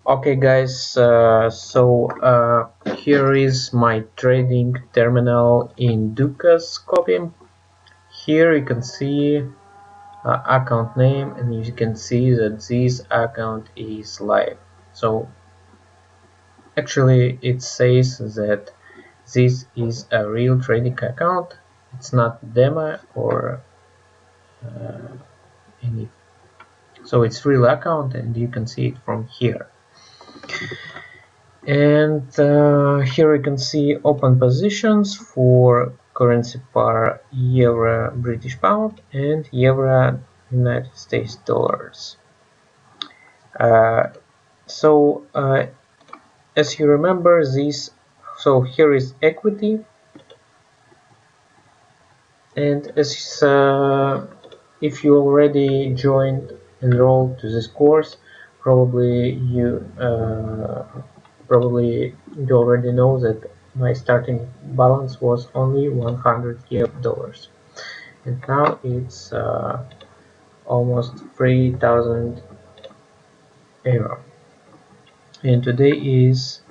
Okay guys, here is my trading terminal in Dukas copy. Here you can see account name, and you can see that this account is live. So actually it says that this is a real trading account. It's not demo or any. So it's real account, and you can see it from here. And here you can see open positions for currency pair euro British pound and euro United States dollars. Uh, so as you remember this, so here is equity, and as if you already enrolled to this course, probably you already know that my starting balance was only 100 dollars, and now it's almost 3,000 euro. And today is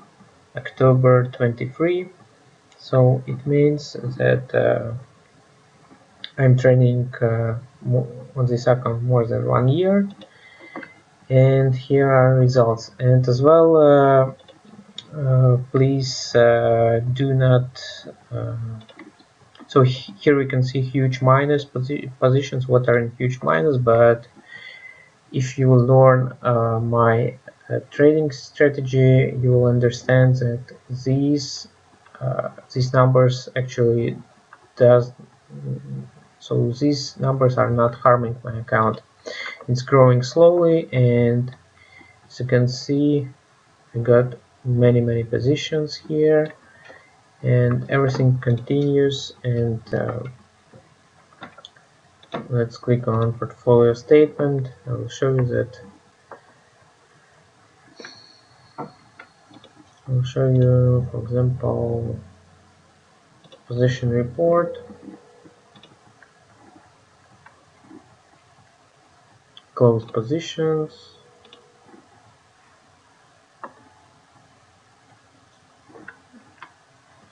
October 23, so it means that I'm training on this account more than 1 year, and here are results. And as well, please do not so here we can see huge minus positions, what are in huge minus, but if you will learn my trading strategy, you will understand that these numbers actually so these numbers are not harming my account. It's growing slowly, and as you can see, I got many positions here, and everything continues. And let's click on portfolio statement. I will show you that. I'll show you, for example, position report, closed positions.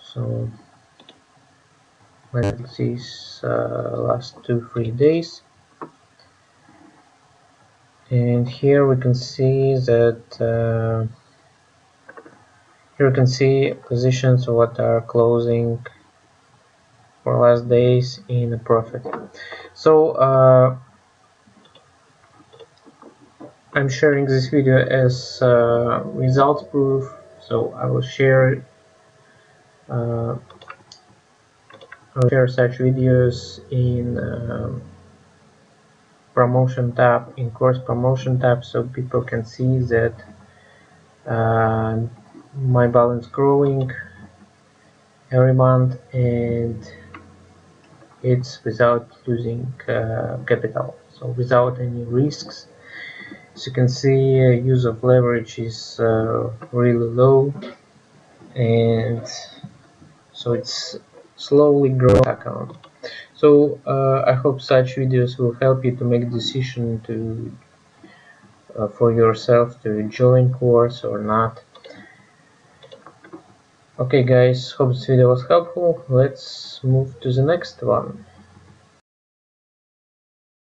So let's see last 2-3 days, and here we can see that here you can see positions what are closing for last days in a profit. So I'm sharing this video as results proof, so I will share such videos in promotion tab, in course promotion tab, so people can see that my balance growing every month, and it's without losing capital, so without any risks. As you can see, use of leverage is really low, and so it's slowly growing account. So I hope such videos will help you to make a decision to for yourself to join course or not. Okay guys, hope this video was helpful. Let's move to the next one.